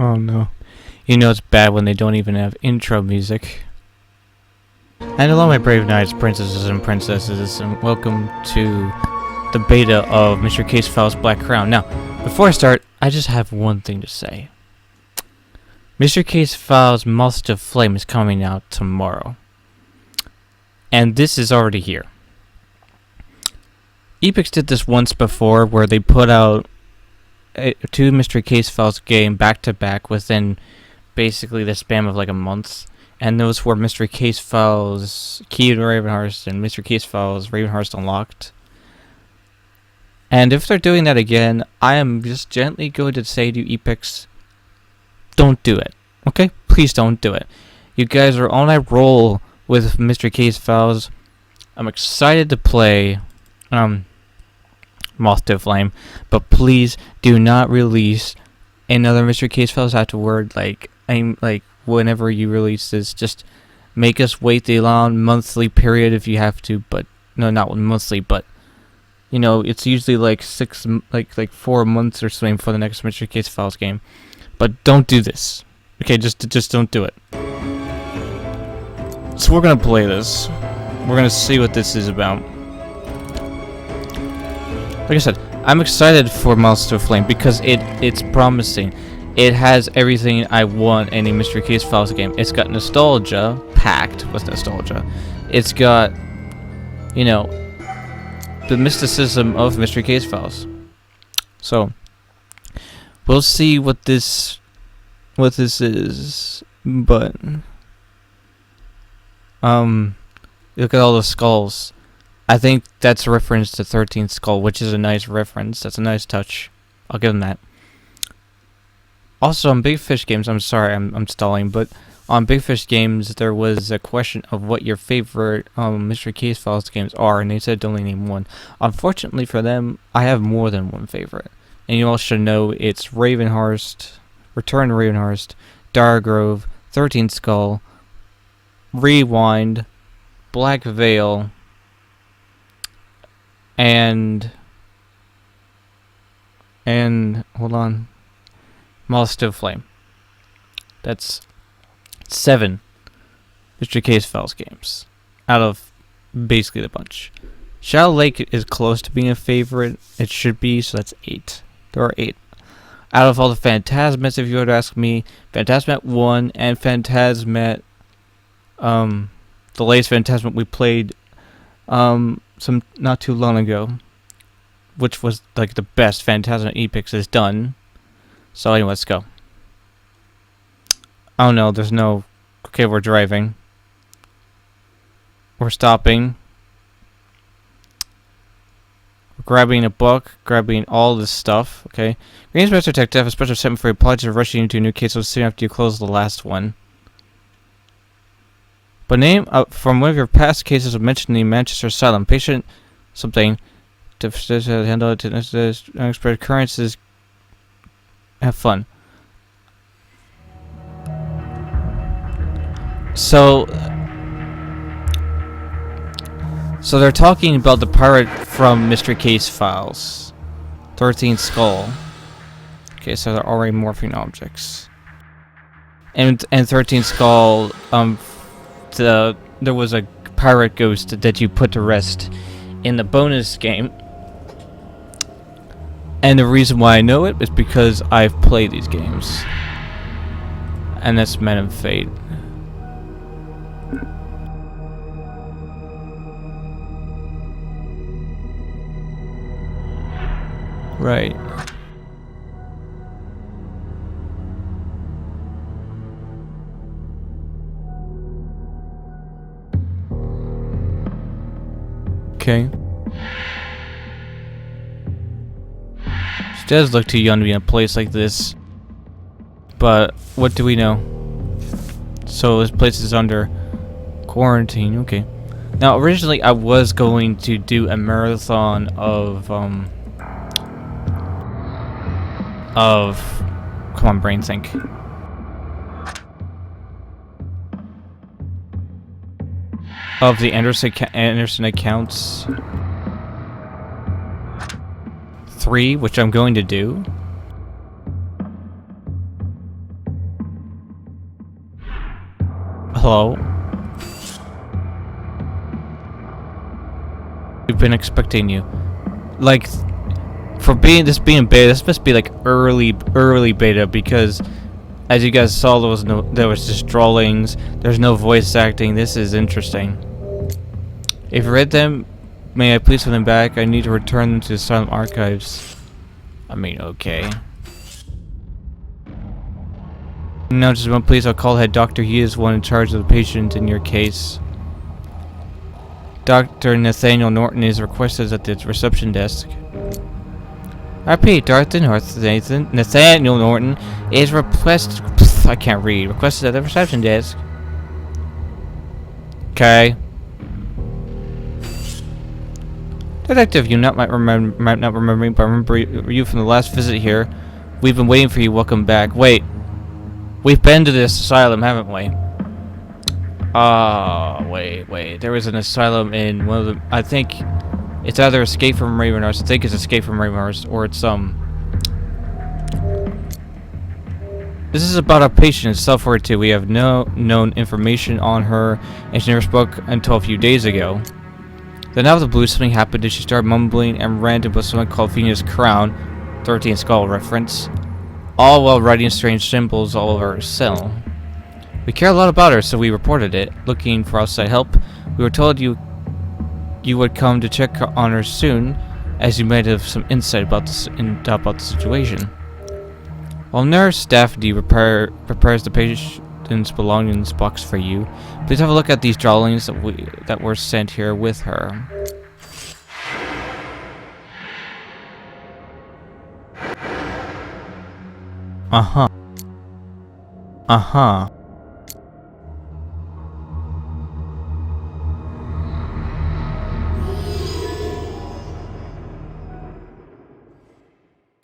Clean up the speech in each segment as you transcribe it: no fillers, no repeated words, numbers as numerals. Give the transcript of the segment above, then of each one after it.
Oh no. You know it's bad when they don't even have intro music. And hello my brave knights, princesses and princesses, and welcome to the beta of Mr. Case Files Black Crown. Now, before I start, I just have one thing to say. Mr. Case Files Moth of Flame is coming out tomorrow. And this is already here. Eipix did this once before where they put out two Mystery Case Files game back to back within basically the span of like a month. And those were Mystery Case Files Key to Ravenhearst and Mystery Case Files Ravenhearst Unlocked. And if they're doing that again, I am just gently going to say to Eipix, don't do it. Okay? Please don't do it. You guys are on a roll with Mystery Case Files. I'm excited to play Moth to Flame, but please do not release another Mystery Case Files afterward. Like whenever you release this, just make us wait the long monthly period if you have to. But no, not monthly, but you know, it's usually like 4 months or something for the next Mystery Case Files game. But don't do this. Okay, just don't do it. So we're gonna play this. We're gonna see what this is about. Like I said, I'm excited for Moth to Flame because it's promising. It has everything I want in a Mystery Case Files game. It's got nostalgia, packed with nostalgia. It's got, you know, the mysticism of Mystery Case Files. So we'll see what this is, but look at all the skulls. I think that's a reference to 13th Skull, which is a nice reference. That's a nice touch. I'll give them that. Also, on Big Fish Games, I'm sorry, I'm stalling, but on Big Fish Games, there was a question of what your favorite Mystery Case Files games are, and they said only name one. Unfortunately for them, I have more than one favorite. And you all should know it's Ravenhearst, Return to Ravenhearst, Dargrove, 13th Skull, Rewind, Black Veil, and hold on, Moth to Flame. That's 7 Mystery Case Files games out of basically the bunch. Shadow Lake is close to being a favorite. It should be, so that's 8. There are 8. Out of all the Phantasmats, if you were to ask me, Phantasmat 1 and Phantasmat, the latest Phantasmat we played some not too long ago, which was like the best Phantasmat Eipix has done. So anyway, let's go. Oh no, there's no... Okay, we're driving. We're stopping. We're grabbing a book, grabbing all this stuff, okay? Games Master Detective, a special segment for apologies for rushing into a new case so soon after you close the last one. But name from one of your past cases of mentioning Manchester Asylum. Patient something to handle it to unexpected occurrences. Have fun. So they're talking about the pirate from Mystery Case Files, 13th Skull. Okay, so they're already morphing objects. And 13th Skull, there was a pirate ghost that you put to rest in the bonus game. And the reason why I know it is because I've played these games. And that's Men of Fate. Right. Okay. She does look too young to be in a place like this. But what do we know? So this place is under quarantine. Okay. Now originally I was going to do a marathon of come on, brain think. Of the Anderson accounts 3, which I'm going to do. Hello? We've been expecting you. Like, for being being beta, this must be like early beta, because as you guys saw, there was just drawings. There's no voice acting. This is interesting. If you read them, may I please have them back? I need to return them to the Asylum archives. I mean, okay. Now, just one, please. I'll call head doctor. He is one in charge of the patient in your case. Dr. Nathaniel Norton is requested at the reception desk. I repeat, Nathaniel Norton is requested. I can't read. Requested at the reception desk. Okay. Detective, you might not remember me, but I remember you from the last visit here. We've been waiting for you. Welcome back. Wait. We've been to this asylum, haven't we? Wait. There was an asylum in one of the... I think it's either Escape from Ravenhearst. I think it's Escape from Ravenhearst, or it's, This is about a patient, self-42. We have no known information on her, and she never spoke until a few days ago. Then out of the blue, something happened, and she started mumbling and ranted with something called Phoenix Crown, 13 Skull reference, all while writing strange symbols all over her cell. We care a lot about her, so we reported it, looking for outside help. We were told you would come to check on her soon, as you might have some insight about the situation. While nurse Daphne prepares the patient's belongings box for you, please have a look at these drawings that were sent here with her. Uh-huh.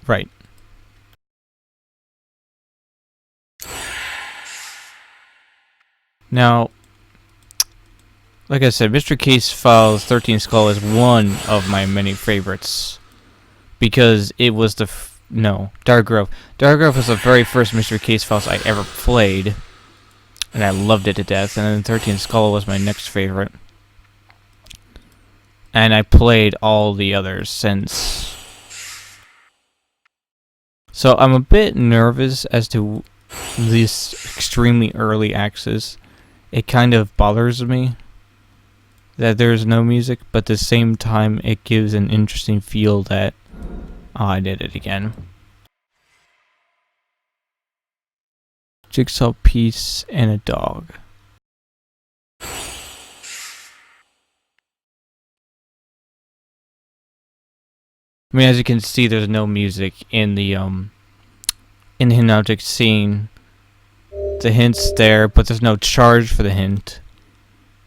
Right. Now, like I said, Mr. Case Files 13 Skull is one of my many favorites, because it was the Dark Grove. Dark Grove was the very first Mr. Case Files I ever played, and I loved it to death. And then 13 Skull was my next favorite, and I played all the others since. So I'm a bit nervous as to this extremely early access. It kind of bothers me that there's no music, but at the same time it gives an interesting feel that I did it again. Jigsaw piece and a dog. I mean, as you can see, there's no music in the hint object scene. The hint's there, but there's no charge for the hint.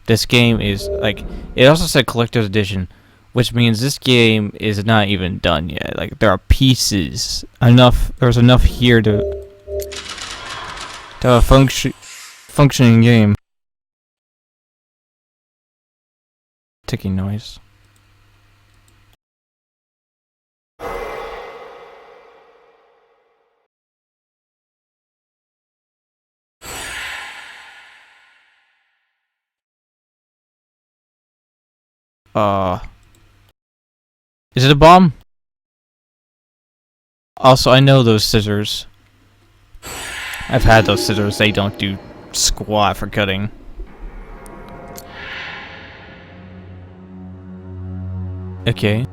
This game is like, it also said collector's edition, which means this game is not even done yet. Like, there are pieces there's enough here to have a functioning game. Ticking noise. Is it a bomb? Also, I know those scissors. I've had those scissors. They don't do squat for cutting. Okay.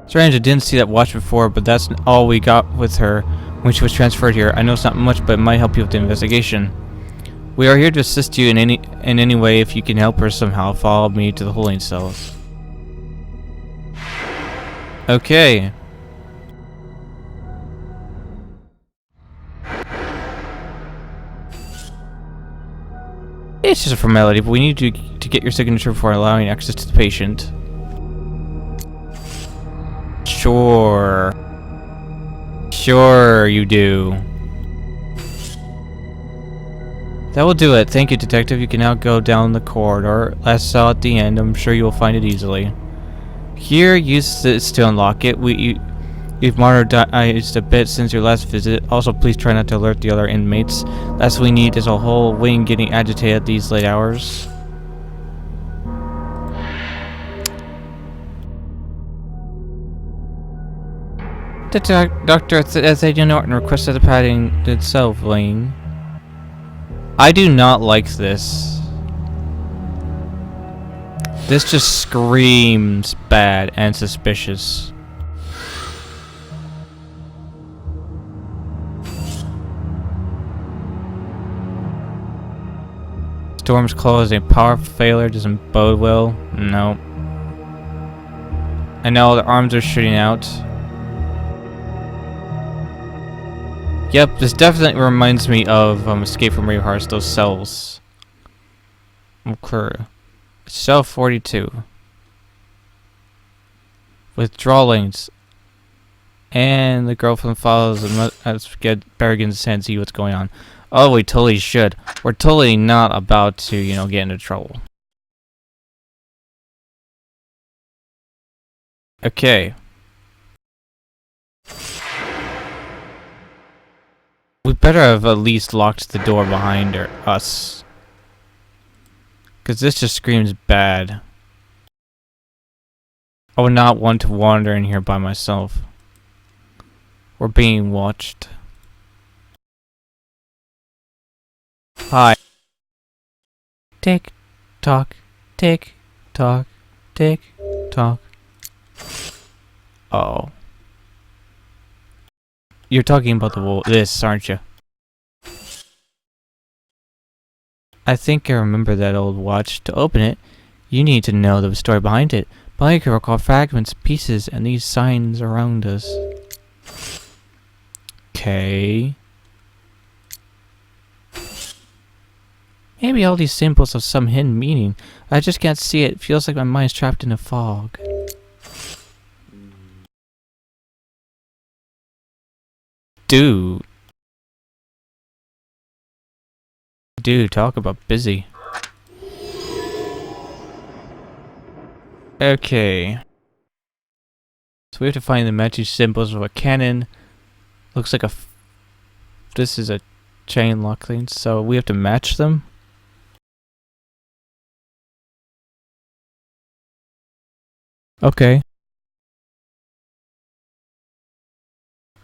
Strange, I didn't see that watch before, but that's all we got with her when she was transferred here. I know it's not much, but it might help you with the investigation. We are here to assist you in any way. If you can help her somehow, follow me to the holding cells. Okay. It's just a formality, but we need to get your signature before allowing access to the patient. Sure. Sure you do. That will do it. Thank you, Detective. You can now go down the corridor. Last cell at the end. I'm sure you will find it easily. Here, use this to unlock it. You We've modernized a bit since your last visit. Also, please try not to alert the other inmates. Last we need is a whole wing getting agitated at these late hours. The doctor as I do not request the padding itself, Wayne. I do not like this. This just screams bad and suspicious. Storm's closing. Power failure doesn't bode well. No. I know the arms are shooting out. Yep, this definitely reminds me of Escape from Ravenhearst, those cells. Okay. Cell 42. Withdrawings. And the girlfriend follows and begins to see what's going on. Oh, we totally should. We're totally not about to, you know, get into trouble. Okay. We better have at least locked the door behind us. Because this just screams bad. I would not want to wander in here by myself. We're being watched. Hi. Tick, tock, tick, tock, tick, tock. Oh. You're talking about this, aren't you? I think I remember that old watch. To open it, you need to know the story behind it. But I can recall fragments, pieces, and these signs around us. Okay. Maybe all these symbols have some hidden meaning. I just can't see it. It feels like my mind's trapped in a fog. Dude. Dude, talk about busy. Okay. So we have to find the matching symbols of a cannon. Looks like this is a chain lock thing, so we have to match them. Okay.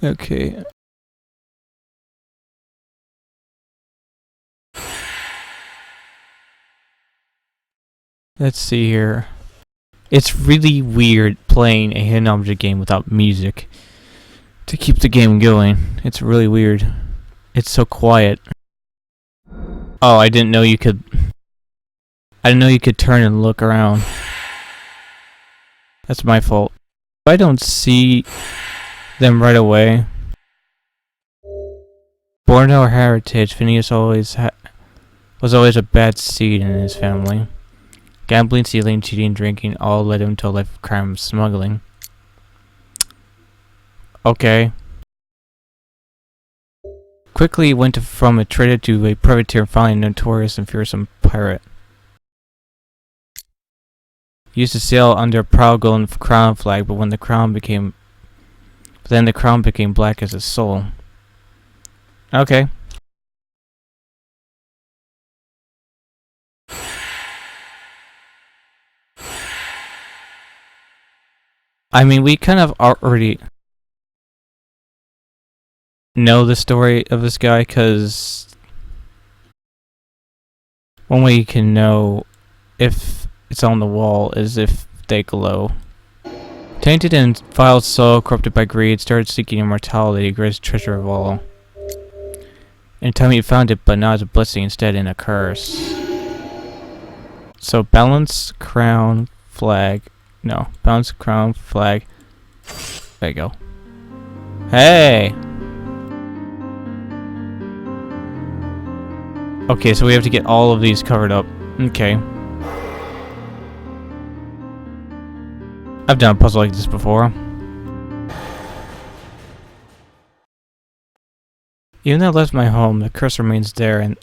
Okay. Let's see here. It's really weird playing a hidden object game without music to keep the game going. It's really weird. It's so quiet. Oh, I didn't know you could. I didn't know you could turn and look around. That's my fault. If I don't see them right away. Born in our heritage, Phineas was always a bad seed in his family. Gambling, stealing, cheating, drinking all led him to a life of crime and smuggling. Okay. Quickly went from a trader to a privateer and finally a notorious and fearsome pirate. Used to sail under a proud golden crown flag, but then the crown became black as his soul. Okay. I mean, we kind of already know the story of this guy, because one way you can know if it's on the wall is if they glow. Tainted and filed soul, corrupted by greed, started seeking immortality, greatest treasure of all. In time he found it, but not as a blessing, instead in a curse. So balance, crown, flag. No, balance, crown, flag. There you go. Hey! Okay, so we have to get all of these covered up. Okay. I've done a puzzle like this before. Even though I left my home, the curse remains there, and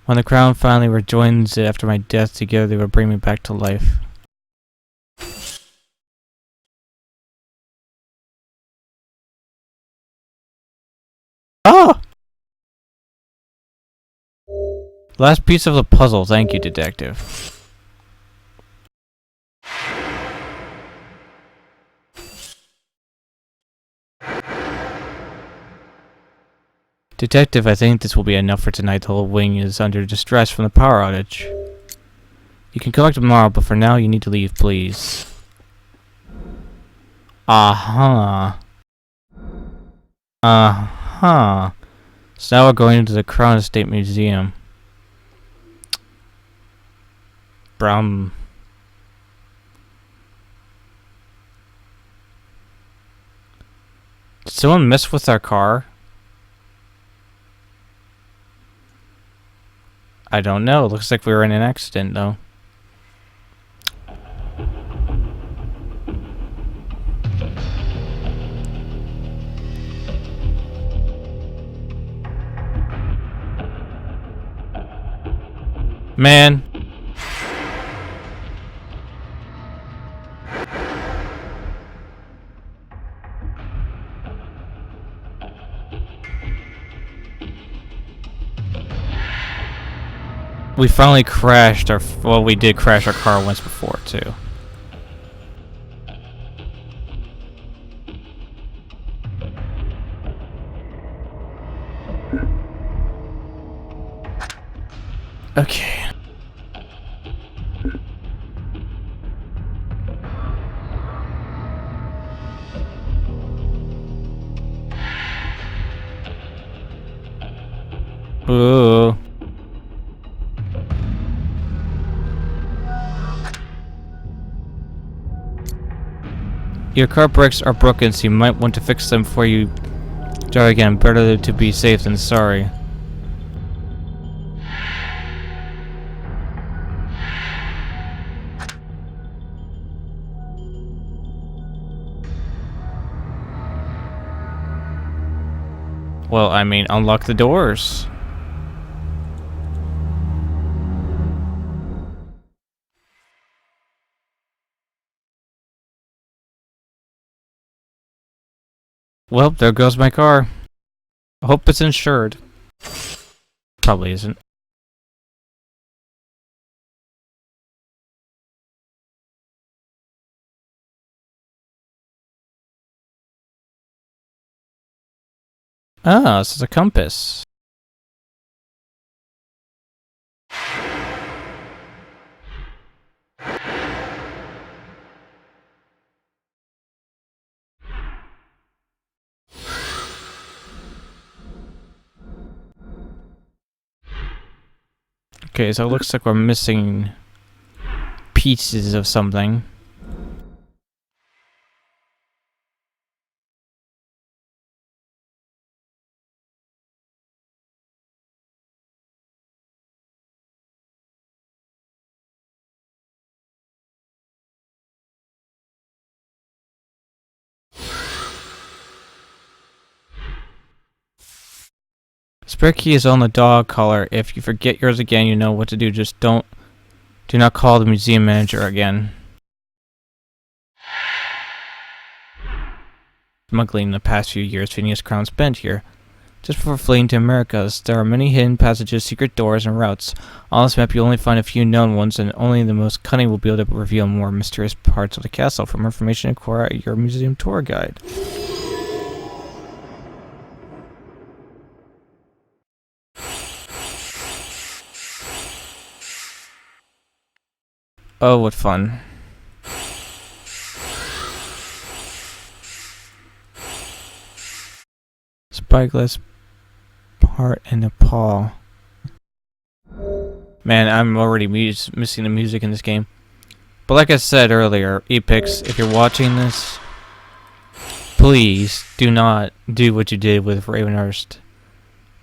when the crown finally rejoins it after my death, together they will bring me back to life. Oh! Last piece of the puzzle. Thank you, detective. Detective, I think this will be enough for tonight. The whole wing is under distress from the power outage. You can collect tomorrow, but for now you need to leave, please. Uh-huh. Uh-huh. So now we're going into the Crown Estate Museum. Brown. Did someone mess with our car? I don't know. It looks like we were in an accident, though. Man. We finally crashed our... Well, we did crash our car once before, too. Okay. Ooh. Your car brakes are broken, so you might want to fix them before you drive again. Better to be safe than sorry. Well, I mean, unlock the doors. Well, there goes my car. I hope it's insured. Probably isn't. Ah, this is a compass. Okay, so it looks like we're missing pieces of something. Spare key is on the dog collar. If you forget yours again, you know what to do. Just do not call the museum manager again. Smuggling in the past few years, Phineas Crown spent here. Just before fleeing to Americas, there are many hidden passages, secret doors, and routes. On this map, you'll only find a few known ones, and only the most cunning will be able to reveal more mysterious parts of the castle. For more information, inquire your museum tour guide. Oh, what fun. Spyglass part in Nepal. Man, I'm already missing the music in this game. But like I said earlier, Eipix, if you're watching this, please do not do what you did with Ravenhearst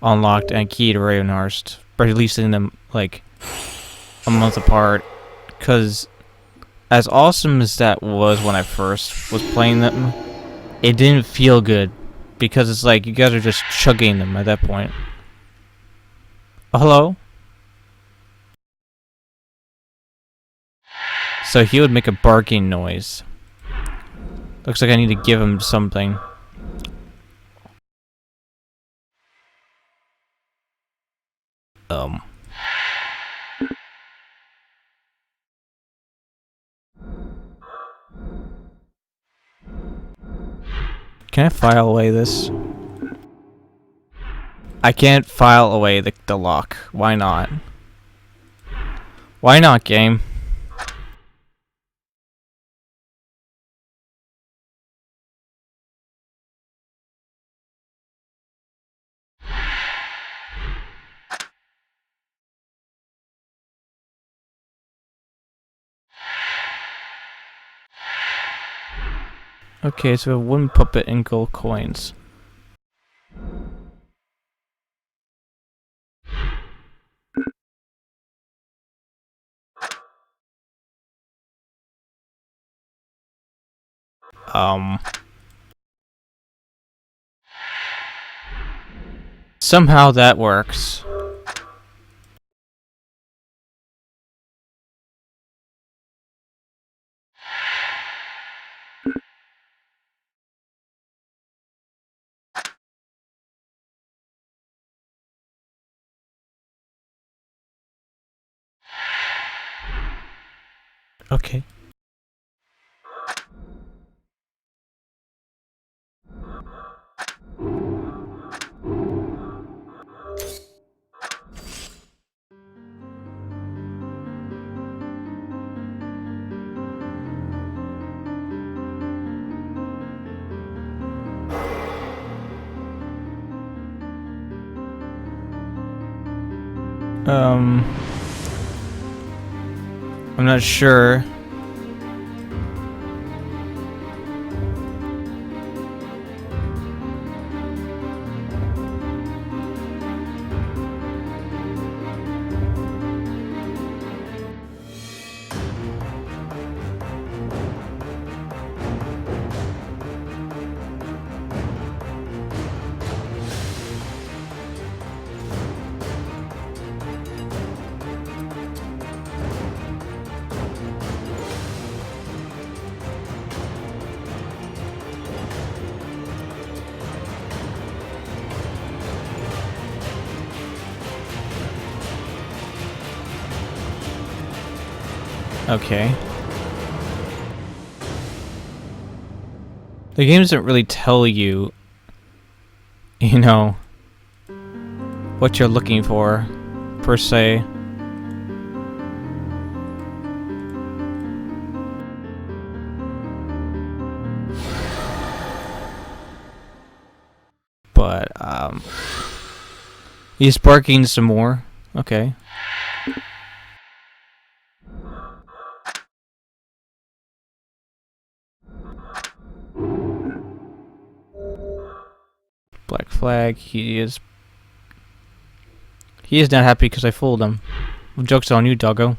Unlocked and Key to Ravenhearst, releasing them like a month apart. Because as awesome as that was when I first was playing them, it didn't feel good. Because it's like you guys are just chugging them at that point. Oh, hello? So he would make a barking noise. Looks like I need to give him something. Um. Can I file away this? I can't file away the lock. Why not? Why not, game? Okay, so a wooden puppet and gold coins. Somehow that works. Okay. I'm not sure. Okay. The game doesn't really tell you, you know, what you're looking for, per se. But, he's barking some more. Okay. Black flag. He is not happy because I fooled him. Well, joke's on you, doggo.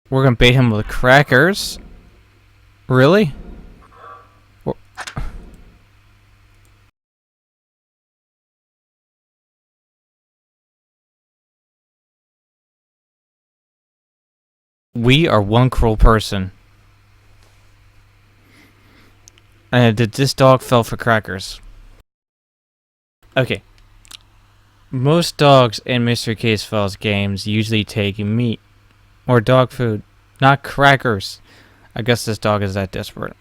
We're gonna bait him with crackers. Really? We are one cruel person. And this dog fell for crackers. Okay. Most dogs in Mystery Case Files games usually take meat or dog food, not crackers. I guess this dog is that desperate.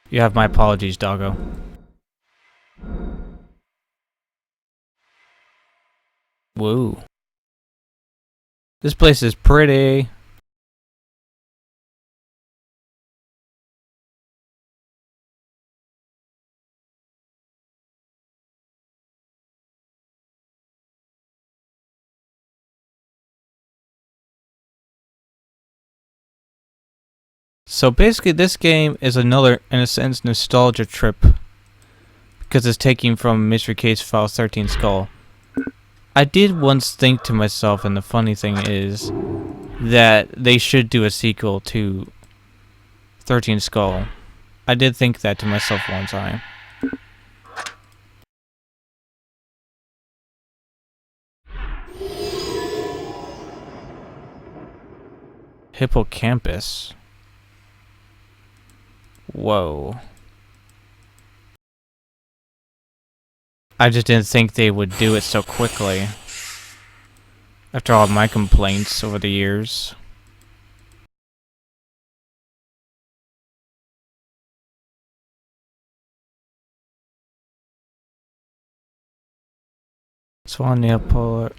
You have my apologies, doggo. Woo. This place is pretty. So basically this game is another, in a sense, nostalgia trip. Because it's taking from Mystery Case Files 13 Skull. I did once think to myself, and the funny thing is, that they should do a sequel to 13 Skull. I did think that to myself one time. Hippocampus. Whoa. I just didn't think they would do it so quickly. After all my complaints over the years. Swan nail puller.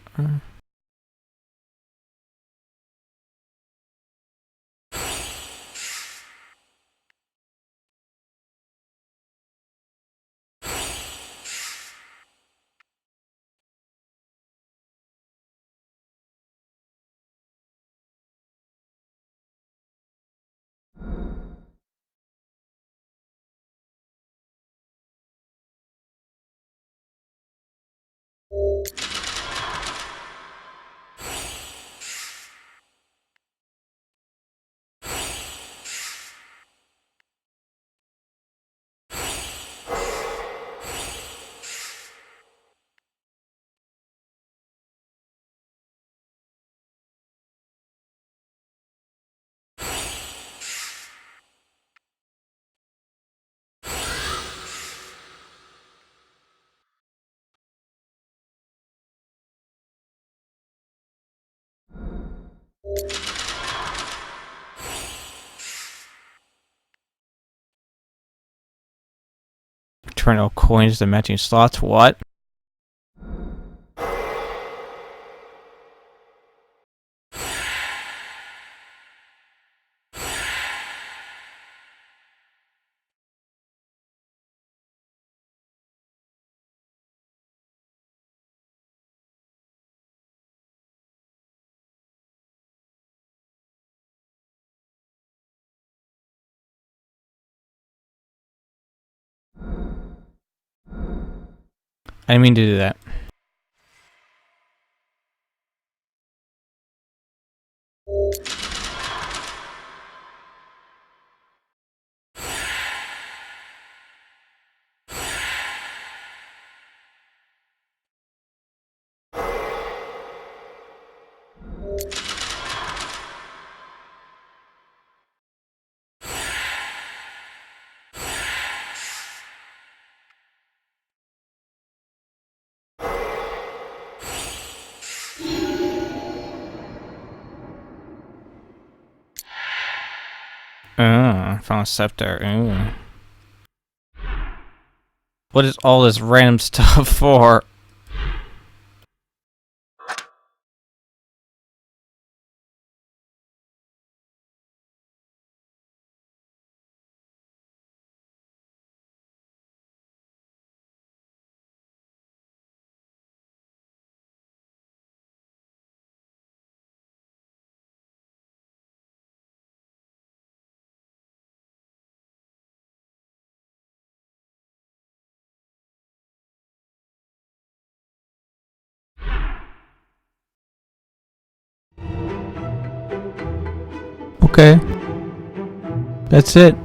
Eternal coins, the matching slots. What? I didn't mean to do that. Found a scepter. What is all this random stuff for? Okay. That's it.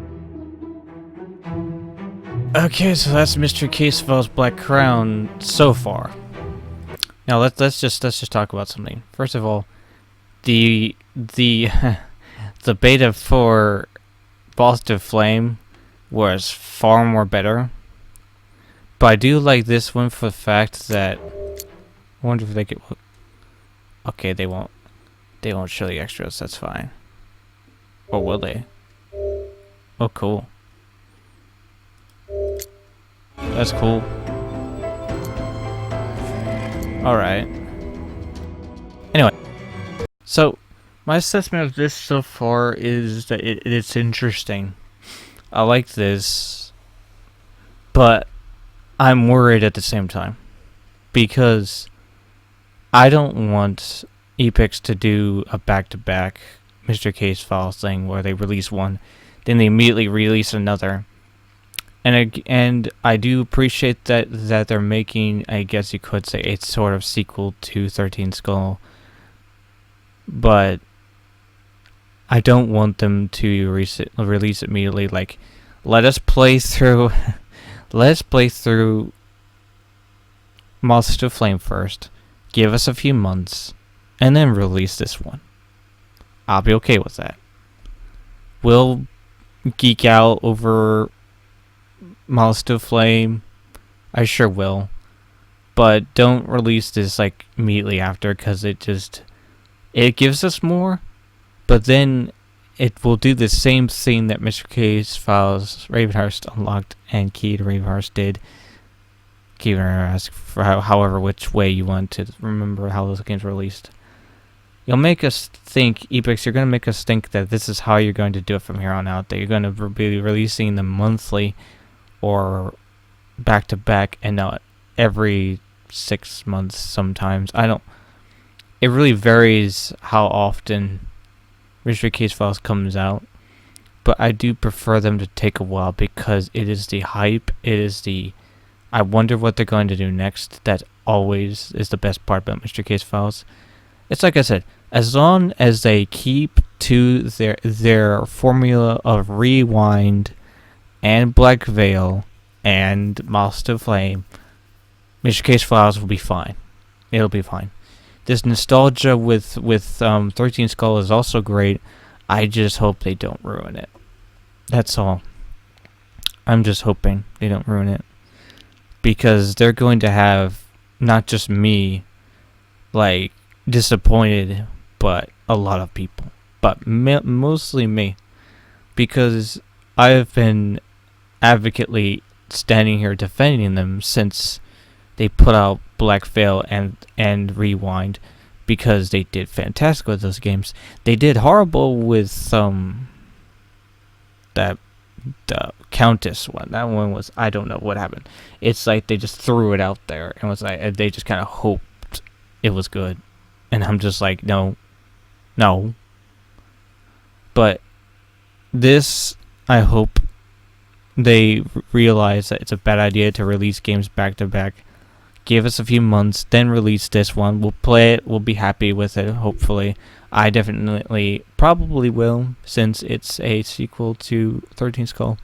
Okay, so that's Mr. Casefell's Black Crown so far. Now let's just talk about something. First of all, the the beta for Balls to Flame was far more better. But I do like this one for the fact that I wonder if they could. Okay, they won't show the extras. That's fine. Or will they? Oh, cool. That's cool. Alright. Anyway. So, my assessment of this so far is that it's interesting. I like this. But I'm worried at the same time. Because I don't want Eipix to do a back-to-back Mr. Case Files thing where they release one, then they immediately release another. And I do appreciate that they're making, I guess you could say, a sort of sequel to 13 Skull. But I don't want them to release it immediately. Like, let us play through Moth to Flame first. Give us a few months, and then release this one. I'll be okay with that. We'll geek out over Moth of Flame, I sure will. But don't release this like immediately after, because it gives us more, but then it will do the same thing that Mr. K's Files Ravenhearst Unlocked and Key to Ravenhearst did. Key to Ravenhearst, for however which way you want to remember how those games were released. You'll make us think, Eipix, you're going to make us think that this is how you're going to do it from here on out, that you're going to be releasing them monthly or back to back and not every 6 months sometimes. It really varies how often Mystery Case Files comes out, but I do prefer them to take a while, because it is the hype, it is the I wonder what they're going to do next that always is the best part about Mystery Case Files. It's like I said, as long as they keep to their formula of Rewind and Black Veil and Moth of Flame, Mystery Case Files will be fine. It'll be fine. This nostalgia with 13 Skull is also great. I just hope they don't ruin it. That's all. I'm just hoping they don't ruin it, because they're going to have not just me like disappointed, but a lot of people, but mostly me, because I've been advocately standing here defending them since they put out Black Veil and Rewind, because they did fantastic with those games. They did horrible with the Countess one. That one was, I don't know what happened. It's like they just threw it out there and was like, they just kind of hoped it was good, and I'm just like, no. But this, I hope they realize that it's a bad idea to release games back to back. Give us a few months, then release this one. We'll play it. We'll be happy with it, hopefully. I definitely probably will, since it's a sequel to 13 Skull.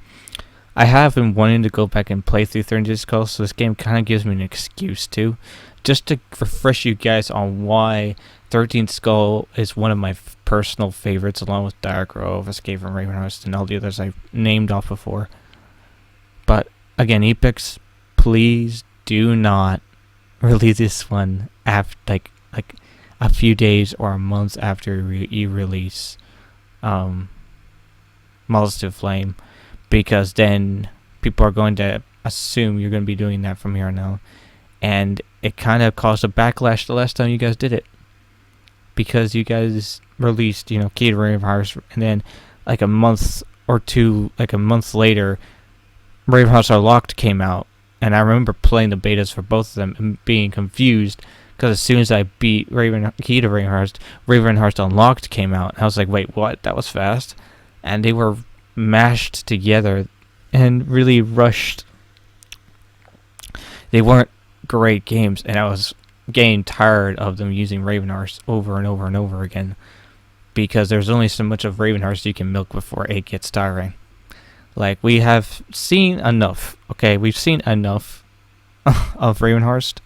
I have been wanting to go back and play through 13 Skull, so this game kind of gives me an excuse to. Just to refresh you guys on why 13 Skull is one of my personal favorites, along with Dire Grove, Escape from Ravenhearst, and all the others I've named off before. But, again, Eipix, please do not release this one after like a few days or months after you release Moth of Flame, because then people are going to assume you're going to be doing that from here on out, and it kind of caused a backlash the last time you guys did it, because you guys released Key to Ravenhearst, and then like a month or two, like a month later, Ravenhearst Unlocked came out. And I remember playing the betas for both of them and being confused, because as soon as I beat Key to Ravenhearst, Ravenhearst Unlocked came out. And I was like, wait, what? That was fast? And they were mashed together and really rushed. They weren't great games, and I was getting tired of them using Ravenhearst over and over and over again, because there's only so much of Ravenhearst you can milk before it gets tiring. Like, we have seen enough, okay? We've seen enough of Ravenhearst.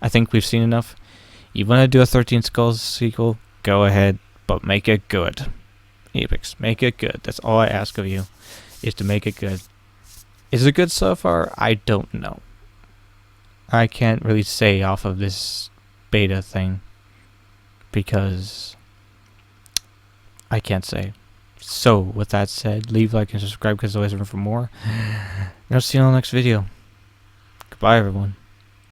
I think we've seen enough. You want to do a 13 Skulls sequel? Go ahead, but make it good. Eipix, make it good. That's all I ask of you, is to make it good. Is it good so far? I don't know. I can't really say off of this beta thing, because I can't say. So, with that said, leave, like, and subscribe, because there's always room for more. And I'll see you on the next video. Goodbye, everyone.